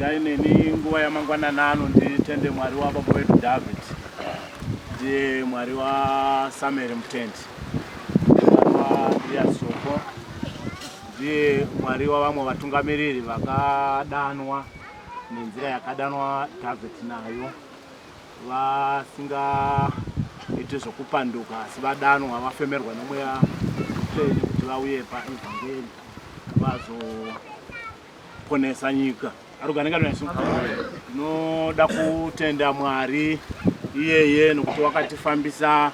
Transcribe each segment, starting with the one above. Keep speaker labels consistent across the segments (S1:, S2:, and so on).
S1: regai neni nguva yamangwanana ano nditende Mwari wababa wedu David, ndiye Mwari waSamuel Mutendi, Mwari waAndreas Soko, ndiye Mwari wavamwe vatungamiriri vakadanwa nenzira yakadanwa David nayo, vasingaiti zvokupanduka asi vadanwa vafemerwa nomweya mutsvene kuti vauye paevhangeri vazoponesa nyika. Tinoda kutenda Mwari iyeye nokuti wakatifambisa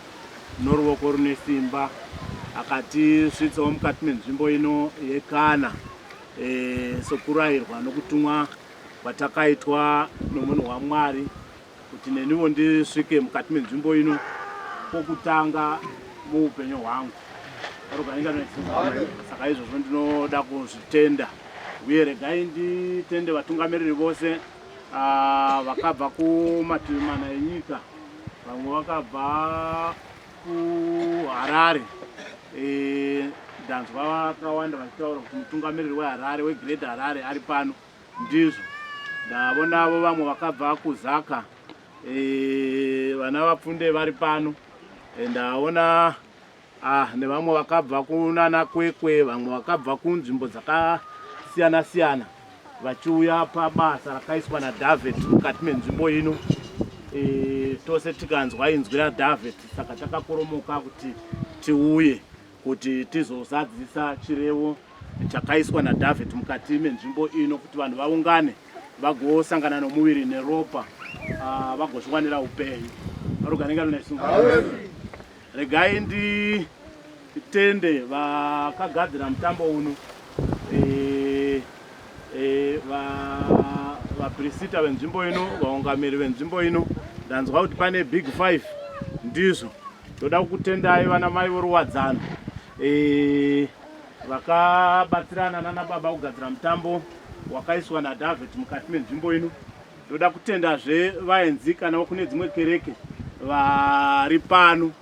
S1: noruoko rune simba akatisvitsawo mukati menzvimbo ino yeKana sokurayirwa nokutumwa kwatakaitwa nomunhu waMwari kuti neniwo ndisvike mukati menzvimbo ino kwokutanga muupenyu hwangu. Saka izvozvo ndinoda kuzvitenda, uye regai nditende vatungamiriri vose vakabva kumativi mana enyika, vamwe vakabva kuHarare. Ndanzwa vakawanda vachitaura kuti mutungamiriri weHarare, weGreat Harare ari pano. Ndizvo ndavonavo vamwe vakabva kuZaka, vana vapfunde vari pano. Ndaona nevamwe vakabva kunana Kwekwe, vamwe vakabva kunzvimbo dzakasiyana siyana vachiuya pabasa rakaiswa naDavid mukati menzvimbo ino. Tose tikanzwa inzwi raDavid, saka takakoromoka kuti tiuye kuti tizozadzisa chirevo chakaiswa naDavid mukati menzvimbo ino, kuti vanhu vaungane vagosangana nomuviri neropa vagozviwanira upenyu. Regai nditende vakagadzira mutambo uno, vaprista venzvimbo ino, vaungamiri venzvimbo ino. Ndanzwa kuti pane Big 5. Ndizvo toda kukutendai vana mai voruwadzano vakabatsirana nana baba kugadzira mutambo wakaiswa naDavid mukati menzvimbo ino. Toda kutendazve vaenzi kana kune dzimwe kereke vari pano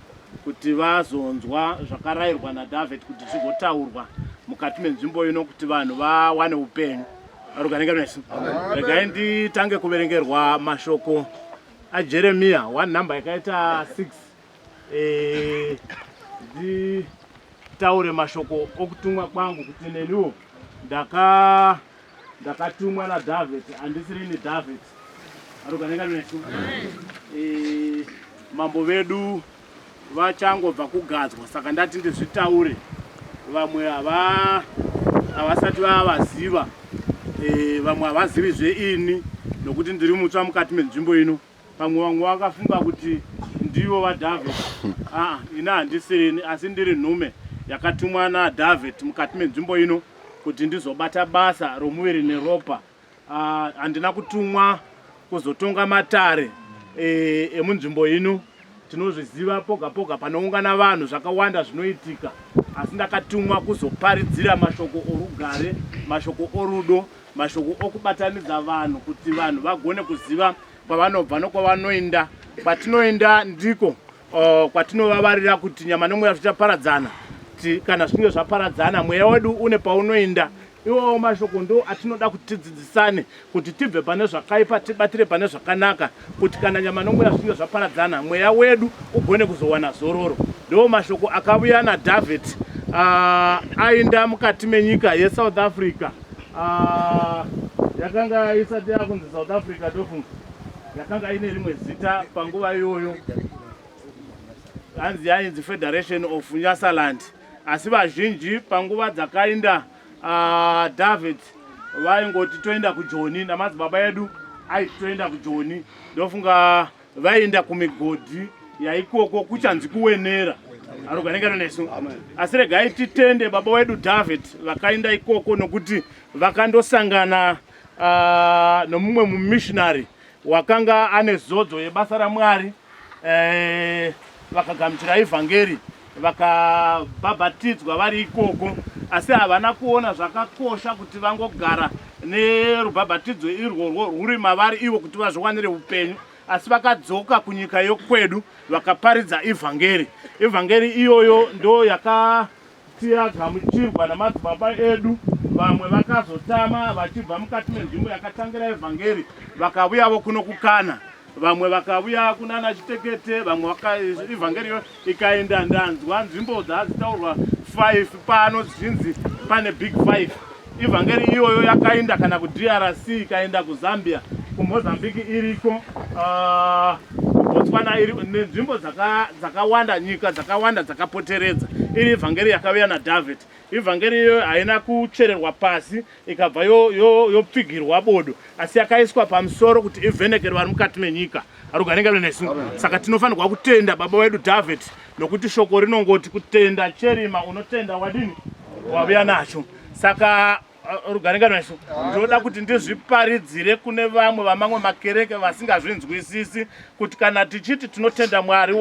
S1: kuti vazonzwa zvakarayirwa naDavid kuti zvigotaurwa mukati menzvimbo ino kuti vanhu vawane upenyu. Regai nditange kuverengerwa mashoko aJeremiya 1 nhamba yakaita 6. Nditaure mashoko okutumwa kwangu kuti neniwo ndakatumwa naDavid, handisirini David. Mambo vedu vachangobva kugadzwa, saka ndati ndizvitaure. Vamwe havasati vavaziva, vamwe havazivi zveini nokuti ndiri mutsva mukati menzvimbo ino. Vamwe vakafunga kuti ndivo vaDavid. Ina handisirini, asi ndiri nhume yakatumwa naDavid mukati menzvimbo ino kuti ndizobata basa romuviri neropa. Handina kutumwa kuzotonga matare emunzvimbo ino. Tinozviziva poga poga panoungana vanhu zvakawanda zvinoitika, asi ndakatumwa kuzoparidzira mashoko orugare, mashoko orudo, mashoko okubatanidza vanhu kuti vanhu vagone kuziva kwavanobva nokwavanoenda. Kwatinoenda ndiko kwatinovavarira kuti nyama nomweya zvichaparadzana. Kana zvichinge zvaparadzana, mweya wedu une paunoenda. Iwowo mashoko ndo atinoda kuti tidzidzisane kuti tibve pane zvakaipa tibatire pane zvakanaka, kuti kana nyama nomweya zvichinge zvaparadzana, mweya wedu ugone kuzowana zororo. Ndo mashoko akauya naDavid aenda mukati menyika yeSouth Africa. Yakanga isati yakunzi South Africa ndofunga, yakanga ine rimwe zita panguva iyoyo, hanzi yainzi Federation of Nyasaland. Asi vazhinji panguva dzakaenda David vaingoti toenda kuJoni, namadzibaba edu aiti toenda kuJoni. Ndofunga vaenda kumigodhi yaikoko kuchanzi kuwenera. Asi regai titende baba wedu David vakaenda ikoko nokuti vakandosangana nomumwe mumissionary wakanga ane zodzo yebasa raMwari. Vakagamuchira evhangeri, vakabhabhatidzwa vari ikoko, asi havana kuona zvakakosha kuti vangogara nerubhabhatidzo irworwo rwuri mavari ivo kuti vazviwanire upenyu, asi vakadzoka kunyika yokwedu vakaparidza evhangeri. Evhangeri iyoyo ndo yakati yagamuchirwa namadzibaba edu vamwe vakazotama vachibva mukati menzvimbo yakatangira evhangeri vakavuyavo kuno kukana, vamwe vakavuya kunana Chitekete, vamwe evhangeri ikaenda. Ndanzwa nzvimbo dzazitaurwa 5 pano zvinzi pane big 5. Evhangeri iyoyo yakaenda kana kuDRC, ikaenda kuZambia, kuMozambique iriko, Botswana iri, nenzvimbo dzakawanda, nyika dzakawanda dzakapoteredza. Iri evhangeri yakauya naDavid. Evhangeri iyoyo haina kuchererwa pasi ikabva yopfigirwa bodo, asi yakaiswa pamusoro kuti ivhenekere vari mukati menyika. Arugarenga nesu. Saka tinofanirwa kutenda baba wedu David, nokuti shoko rinongoti kutenda cherima unotenda wadini wabuya nacho. Saka rugarenga nesu, ndoda kuti ndizviparidzire kune vamwe vamamwe makereke vasingazvinzwisisi kuti kana tichiti tinotenda Mwari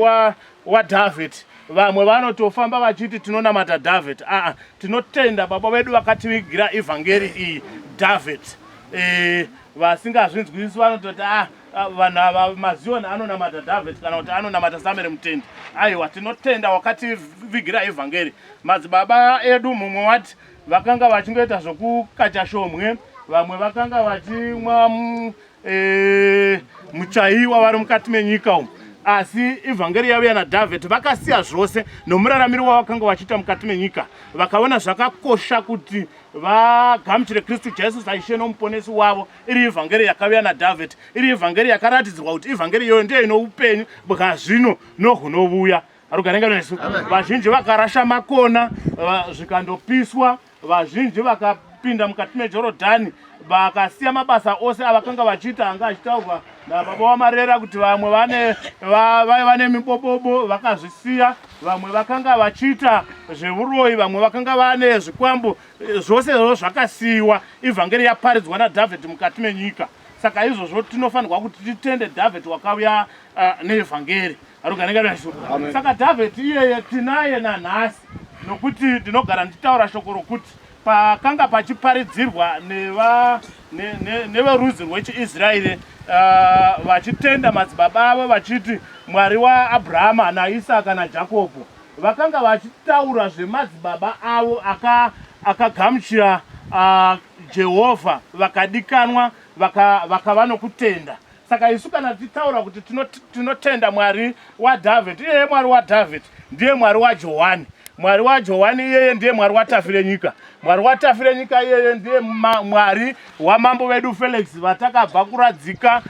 S1: wa David, vamwe vanotofamba vachiti tinonamata David. Tinotenda baba vedu vakativigira evhangeri iyi David. Vasingazvinzwisisi vanototi vanhu ava mazioni anonamata David kana kuti anonamata Samuel Mutendi. Aiwa, tinotenda wakativigira evhangeri. Madzibaba edu mumwe wati vakanga vachingoita zvokukacha shomwe, vamwe vakanga vachimwa muchaiwa vari mukati menyika umu. Asi evhangeri yauya naDavid vakasiya zvose nomuraramiro wavakanga vachiita mukati menyika, vakaona zvakakosha kuti vagamuchire Kristu Jesu saishe nomuponesi wavo. Iri evhangeri yakauya naDavid, iri evhangeri yakaratidzirwa kuti evhangeri iyoyo ndiyo ino upenyu bwazvino nohunovuya. Arugarenga nesu. Vazhinji vakarasha makona zvikandopiswa, vazhinji vakapinda mukati meJorodhani vakasiya mabasa ose avakanga vachiita anga achitaurwa nababa waMarera kuti vamwe vane mibobobo vakazvisiya, vamwe vakanga vachiita zveuroyi, vamwe vakanga vane zvikwambo, zvose zvakasiyiwa. Evhangeri yaparidzwa naDavid mukati menyika. Saka izvozvo tinofanirwa kuti titende David wakauya neevhangeri. Arugarenga nesu. Saka David iyeye tinaye nanhasi, nokuti ndinogara ndichitaura shoko rokuti pakanga pachiparidzirwa neverudzi rwechiIsraeri vachitenda madzibaba avo vachiti Mwari waAbhurahama naIsaka naJakobho, vakanga vachitaura zvemadzibaba avo akagamuchira Jehovha, vakadikanwa, vakava nokutenda. Saka isu kana titaura kuti tinotenda Mwari waDavid, iyeye Mwari waDavid ndiye Mwari waJohani. Mwari waJohani iyeye ndiye Mwari watafire nyika. Mwari watafire nyika iyeye ndiye Mwari wamambo vedu Felix vatakabva kuradzika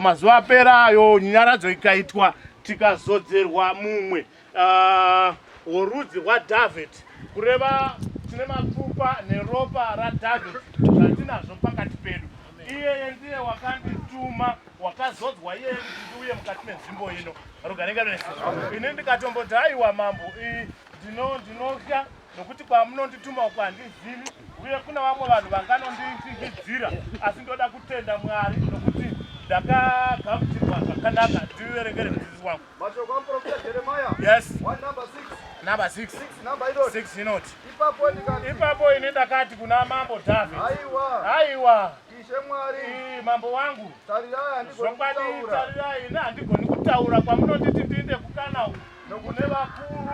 S1: mazuva apera ayo, nyaradzo ikaitwa tikazodzerwa mumwe worudzi rwaDavid, kureva tine mapfupa neropa raDavid zvatinazvo pakati pedu. Iyeye ndiye wakandituma, wakazodzwa iyeye kuti ndiuye mukati menzvimbo ino. Rugarenga nesu. Ini ndikatomboti haiwa mambo, ndinotya nokuti kwamunondituma uko handizivi, uye kuna vamwe vanhu vanganondidzidzira, asi ndoda kutenda Mwari nokuti ndakagamuchirwa zvakanaka. Ndiverengere mudzidzisi wangu.
S2: Mashoko amuprofita Jeremiah.
S1: Yes.
S2: Number 6.
S1: 6 inoti.
S2: Ipapo
S1: ini ndakati kuna mambo David.
S2: Aiwa.
S1: Ishe Mwari. Mambo wangu.
S2: Tarirai
S1: ine handigoni kutaura kwamunonditi ndinde kukana uku. Nokune vakuru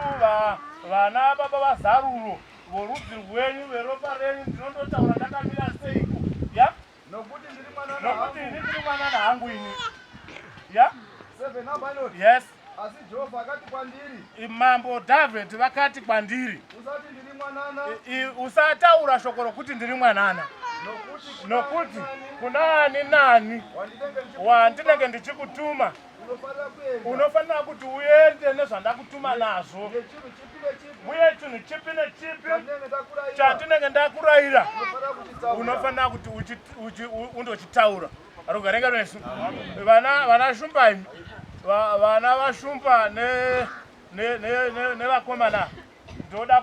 S1: vana baba vazaruro vorudzi rwenyu veropa renyu, ndinondotaura ndakamira seiko. Ya? Nokuti ndiri mwanana hangu ini. Ya?
S2: 7 number inoti.
S1: Yes.
S2: Asi Jehovha akati kwandiri,
S1: mambo David vakati kwandiri,
S2: usati ndiri mwanana,
S1: usataura shoko rokuti ndiri mwanana, nokuti kuna nani wandinenge ndichikutuma, unofanira kuti uende nezvandakutuma nazvo, uye chinhu chipi nechipi chandinenge ndakurayira unofanira kuti undochitaura. Arugarenga nesu. Vana shumba imi, vana vashumba nevakomana, ndoda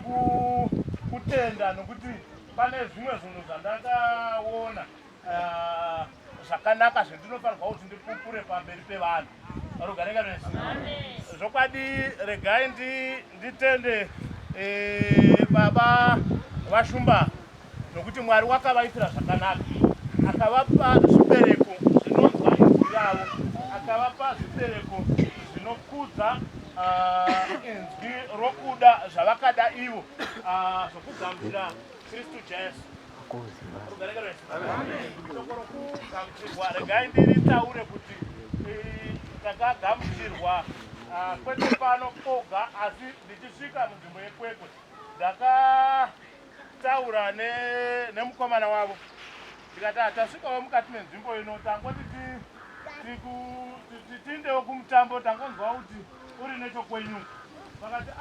S1: kutenda nokuti pane zvimwe zvinhu zvandakaona zvakanaka zvendinofanirwa kuti ndipupure pamberi pevanhu. Arugarenga nesu. Zvokwadi regai nditende baba vashumba nokuti Mwari wakavaitira zvakanaka, akavapa zvibereko zvinonzwa inzwi ravo, akavapa zvibereko zvinokudza inzwi rokuda zvavakada ivo, zvokugamuchira Kristu Jesu. regai ndiritaure kuti takagamuchirwa kwete pano koga, asi ndichisvika munzvimbo yekwekwe ndakataura nemukomana wavo ndikati tasvikawo mukati menzvimbo ino tangoti tiindewo kumutambo, tangonzwa kuti uri nechokwenyu. Vakati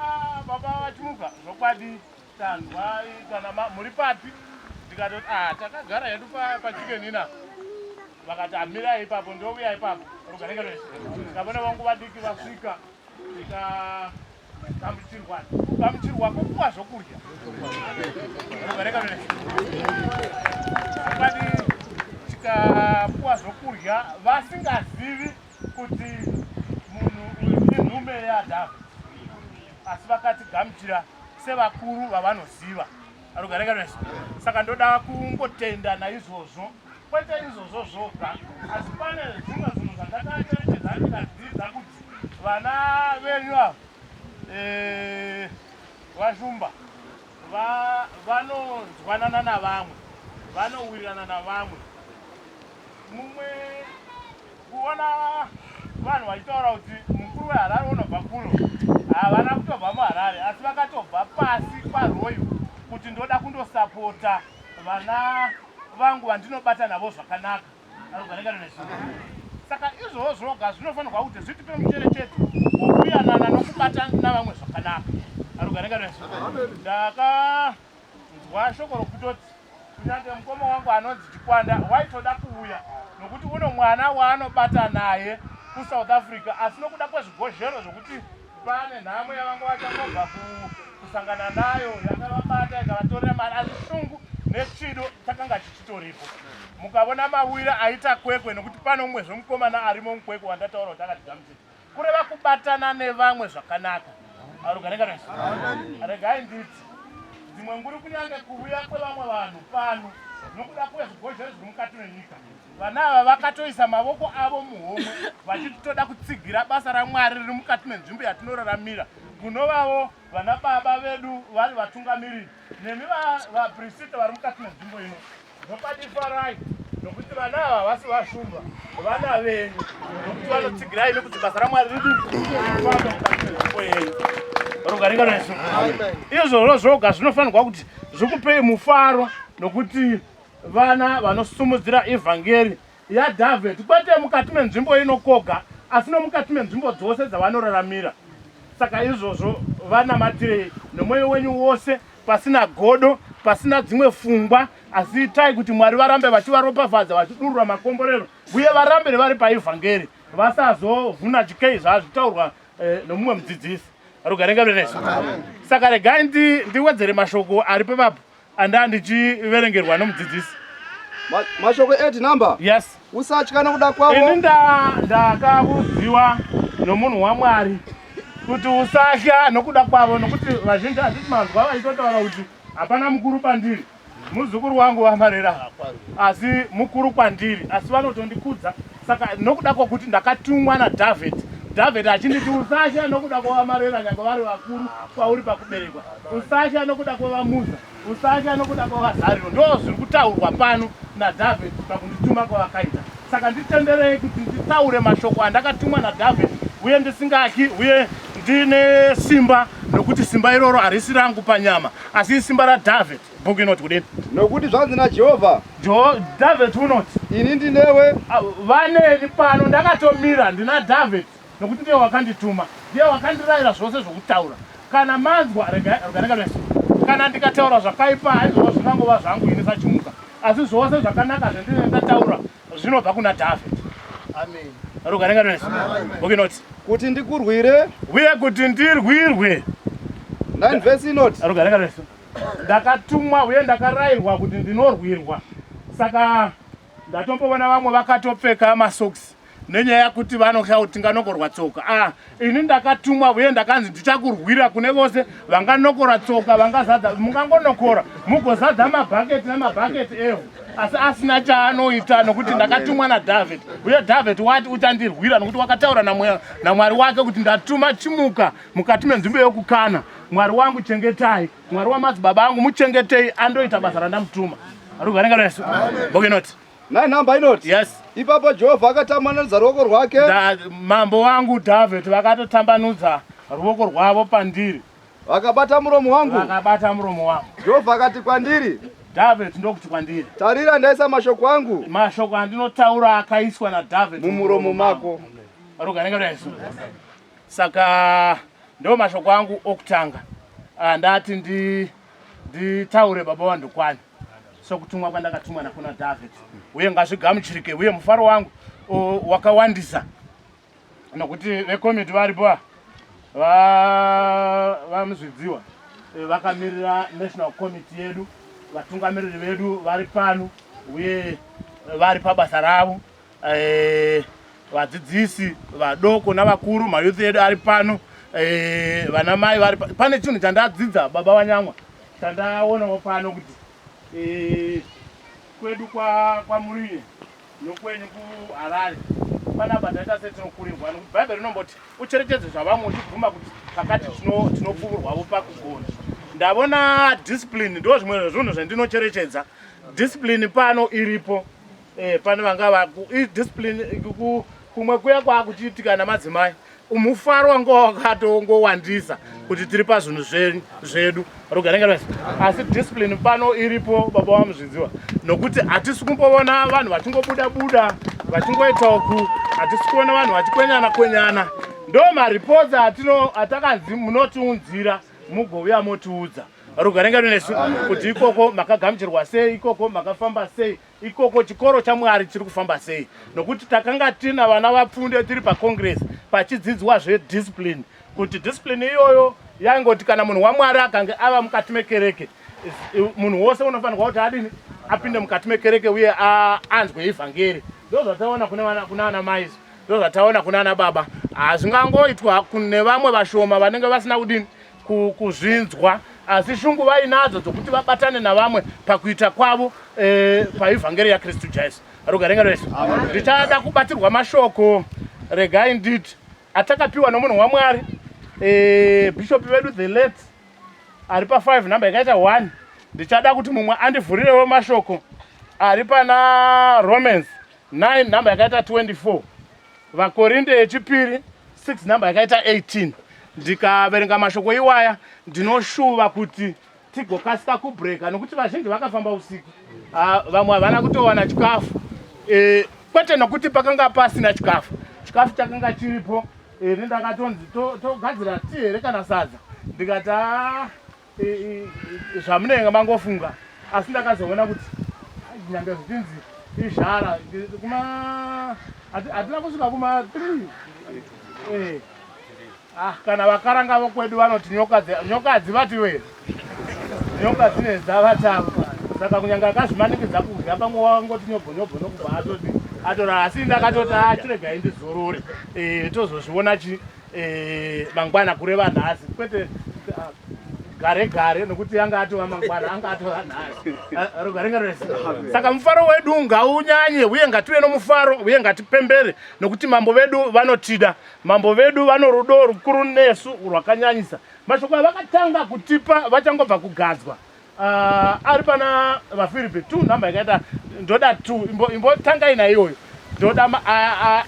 S1: baba vachimuka zvokwadi tanzwa kana muri papi. Ndikatoti takagara hedu pachikenina. Vakati amirai ipapo, ndouya ipapo. Rugarenga rwese ndikabona vangu vadiki vasvika tikamuchirwa kokuwa zvokurya. Rugarenga rwese zvokwadi tikapuwa zvokurya vasingazivi kuti munhu uyu inhume yaDhavhidhi, asi vakatigamuchira sevakuru vavanoziva. Rugarenga rwese saka ndoda kungotenda naizvozvo, kwete izvozvo zvoga, asi pane zvimwe zvinhu zvandakacherechedza ndikadzidza kuti vana venyu ava vashumba vanonzwanana navamwe, vanowirirana navamwe. Mumwe kuona vanhu vachitaura kuti mukuru weHarare unobva kuno, havana kutobva muHarare, asi vakatobva pasi parwoyo kuti ndoda kundosapota vana vangu vandinobata navo zvakanaka. Rugarenga rwese saka izvozvo zvoga zvinofanirwa kuti zvitipe mucherechedzo wokuyanana nokubata navamwe zvakanaka. Rugarenga rwese ndakanzwa shoko rokutoti kunyange mukoma wangu anonzi Chikwanda waitoda kuuya nokuti uno mwana waanobata naye kuSouth Africa, asi nokuda kwezvigozhero zvokuti pane nhamwe yavanga vachangobva kusangana nayo yakavabata ikavatorera mari, asi shungu nechido chakanga chichitoripo. Mukavona mawira aita kwekwe nokuti pano umwe zvomukomana arimo mukwekwe wandataura kuti akatigamuchira kureva kubatana nevamwe zvakanaka. Rugarenga rwese regai nditi dzimwe nguri kunyange kuuya kwevamwe vanhu pano nokuda kwezvigozhero zviri mukati menyika, vana ava vakatoisa mavoko avo muhomwe vachitoda kutsigira basa raMwari riri mukati menzvimbo yatinoraramira, kunovawo vana baba vedu vari vatungamiriri nemi vaprista vari mukati menzvimbo ino. Zvopadifarai nokuti vana ava vasi vashumba, vana venyu, nokuti vanotsigirai nekuti basa raMwari riri kufamba mukati menzvimbo yenyu. Rugarenga rwese izvozvo zvoga zvinofanirwa kuti zvikupei mufaro, nokuti vana vanosumudzira evhangeri yaDhavhidhi kwete mukati menzvimbo ino koga, asi nomukati menzvimbo dzose dzavanoraramira. Saka izvozvo vanamatirei nomwoyo wenyu wose, pasina godo, pasina dzimwe pfungwa, asi itai kuti Mwari varambe vachivaropafadza, vachidurura makomborero, uye varambe vari paevhangeri, vasazovhuna chikei zvazvitaurwa nomumwe mudzidzisi. Rugarenga rwese saka regai ndiwedzere mashoko ari pepapo anda ndichiverengerwa nomudzidzisi.
S2: Mashoko 8 number.
S1: Yes.
S2: Usatya nokuda kwavo.
S1: Ini ndakaudziwa nomunhu waMwari kuti usatya nokuda kwavo, nokuti vazhinji handiti manzwa vachitotaura kuti hapana mukuru pandiri, muzukuru wangu wamarera, asi mukuru kwandiri, asi vanotondikudza. Saka nokuda kwokuti ndakatumwa naDhavhidhi, Dhavhidhi achinditi usatya nokuda kwavamarera nyange vari vakuru kwauri pakuberekwa, usatya nokuda kwavaMuza, usatya nokuda kwavazariro. Ndo zviri kutaurwa pano naDhavhidhi pakundituma kwavakaita. Saka nditenderei kuti nditaure mashoko andakatumwa naDhavhidhi, uye ndisingatyi, uye ndine simba, nokuti simba iroro harisi rangu panyama, asi simba raDhavhidhi. Bhuku inoti kudini? Nokuti
S2: zvanzi naJehovha,
S1: Dhavhidhi unoti ini ndinewe, vaneni pano ndakatomira ndina Dhavhidhi, nokuti ndiye wakandituma, ndiye wakandirayira zvose zvokutaura. Kana manzwa rugarenga rwese, kana ndikataura zvakaipa haizvozvo zvingangova zvangu ini sachimuka, asi zvose zvakanaka zvandinenge ndataura zvinobva kuna Dhavhidhi. Amen. Rugarenga rwese bhuku inoti
S2: kuti ndikurwire,
S1: uye kuti ndirwirwe.
S2: 9 verse inoti
S1: rugarenga rwese ndakatumwa uye ndakarayirwa kuti ndinorwirwa. Saka ndatomboona vamwe vakatopfeka masokisi nenyaya yekuti vanotya kuti tinganogorwa tsoka. Ini ndakatumwa uye ndakanzi ndichakurwira kune vose vanganokora tsoka, vangazadza, mungangonokora mugozadza mabhaketi namabhaketi evhu, asi asina chaanoita, nokuti ndakatumwa naDhavhidhi, uye Dhavhidhi wati uchandirwira, nokuti wakataura naMwari wake kuti ndatuma chimuka mukati menzvimbo yokukana. Mwari wangu chengetai, Mwari wamadzibaba angu muchengetei, andoita basa randamutuma. Arugarenga Yesu. Boge not.
S2: 9 number inoti.
S1: Yes.
S2: Ipapo Jehovha akatambanudza ruoko rwake.
S1: Mambo wangu David vakatotambanudza ruoko rwavo pandiri.
S2: Vakabata muromo wangu.
S1: Vakabata muromo wangu.
S2: Jehovha akati kwandiri.
S1: David ndokuti kwandiri.
S2: Tarira ndaisa mashoko angu.
S1: Mashoko andinotaura akaiswa na David
S2: mumuromo mako.
S1: Arugarenga Yesu. Saka ndo mashoko angu okutanga. Ndati nditaure baba wangu kwani. Sokutumwa kwandakatumwa nakuna David. Uye ngazvigamuchirike uye mufaro wangu wakawandisa. Nokuti vekomiti varipo vamuzvidziwa vakamirira national committee yedu, vatungamiriri vedu vari pano uye vari pabasa ravo, vadzidzisi vadoko navakuru, mayouth edu ari pano, vana mai vari pane chinhu chandadzidza baba Wanyamwa chandaonawo pano kuti kwedu kwaMurire nokwenyu kuHarare panapa taita setinokurirwa nokuti Bhaibheri rinomboti ucherechedze zvavamwe uchibvuma kuti kakati tinopfuurwawo pakugona. Ndavona discipline ndo zvimwe zvinhu zvandinocherechedza. Discipline pano iripo, pane vanga discipline kumwe kuya kwakuchiitika namadzimai. Umufaro wanga wakatongowandisa kuti tiri pazvinhu zvedu. Rugarenga Yesu. Asi discipline pano iripo baba wamuzvidziwa. Nokuti hatisi kumboona vanhu vachingobuda vachingoita uku, hatisi kuona vanhu vachikwenyana. Ndo mareports atakanzi munotiunzira mugouya motiudza. Rugarenga Yesu kuti ikoko makagamuchirwa sei, ikoko makafamba sei, ikoko chikoro chaMwari chiri kufamba sei. Nokuti takanga tina vana vapfunde tiri paCongress pachidzidzwa zvediscipline, kuti discipline iyoyo yaingoti kana munhu waMwari akange ava mukati mekereke, munhu wose unofanirwa kuti adini apinde mukati mekereke uye anzwe evhangeri. Ndo zvataona kuna ana mai, ndo zvataona kuna ana baba. Hazvingangoitwa kune vamwe vashoma vanenge vasina kudini kuzvinzwa, asi shungu vainadzo dzokuti vabatane navamwe pakuita kwavo paevhangeri yaKristu Jesu. Rugarenga Yesu. Ndichada kubatirwa mashoko, regai nditi atakapiwa nomunhu waMwari, bishop vedu the late ari pa5 namba yakaita 1. Ndichada kuti mumwe andivhurirewo mashoko ari pana Romans 9 namba yakaita 24, vaKorinde echipiri 6 namba yakaita 18. Ndikaverenga mashoko iwaya ndinoshuva kuti tigokasika kubreka, nokuti vazhinji vakafamba usiku, vamwe havana kutowana chikafu, kwete nokuti pakanga pasina chikafu chakanga chiripo. Ndakatonzi togadzira tii here kana sadza, ndikati zvamunenge mangofunga, asi ndakazoona kuti nyange zvichinzi izhara hatina kusvika kuma3. Kana vakaranga vokwedu vanoti nyoka dzivatiwe, nyoka dzine dzavatava. Saka kunyanga akazvimanikidza kudya pamwe wangoti nyobho nokubva atora. Asi ndakatoti chiregai ndizorore tozozviona mangwana kureva nhasi, kwete gare nokuti anga atova mangwana, anga atova nhasi. Rugarenga Yesu. Saka mufaro wedu ngaunyanye uye ngative nomufaro uye ngatipembere, nokuti mambo vedu vanotida, mambo vedu vano rudo rukuru nesu rwakanyanyisa. Mashoko avakatanga kutipa vachangobva kugadzwa ari pana vaFilipi 2 namba yakaita ndoda 2, imbotangai naiyoyo. Ndoda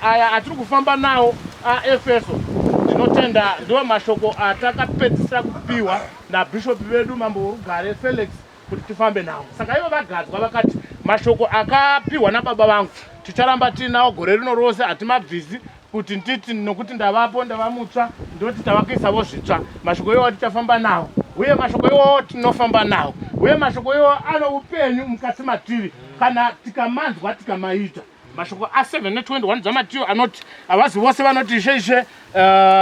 S1: aya atiri kufamba nawo aEfeso, ndinotenda ndiwo mashoko atakapedzisira kupiwa nabhishopi vedu mambo worugare Felix kuti tifambe nawo. Saka ivo vagadzwa vakati mashoko akapiwa nababa vangu ticharamba tinawo gore rino rose, hatimabvisi kuti nditi nokuti ndavapo ndavamutsva ndoti tavakuisavo zvitsva. Mashoko iwo tichafamba nawo uye mashoko iwo tinofamba nawo uye mashoko iwo ano upenyu mukati matiri kana tikamanzwa tikamaita. Mashoko a7 ne21 dzaMatiyo anoti havazi vose vanoti ishe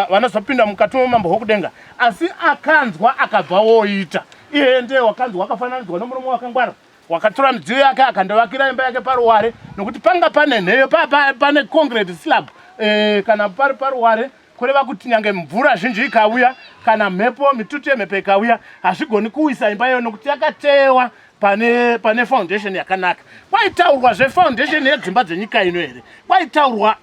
S1: vanozopinda mukati momambo hwokudenga, asi akanzwa akabva woita. Iye ndiye wakanzwa akafananidzwa nomuromo wakangwara, wakatora midziyo yake akandovakira imba yake paruware, nokuti panga pane nheyo pane concrete slab, kana pari paruware kureva kuti nyange mvura zhinji ikauya kana mhepo mitutu yemhepo ikauya hazvigoni kuwisa imba iyoyo, nokuti yakatewa pane foundation yakanaka. Kwaitaurwa zvefoundation yedzimba dzenyika ino here, kwaitaurwa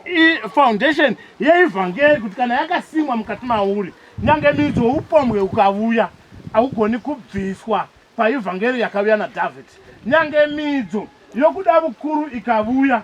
S1: foundation yeevhangeri kuti kana yakasimwa mukati mauri, nyange midzi woupombwe ukauya haugoni kubviswa paevhangeri yakauya naDhavhidhi. nyange midzo yokuda bukuru ikavuya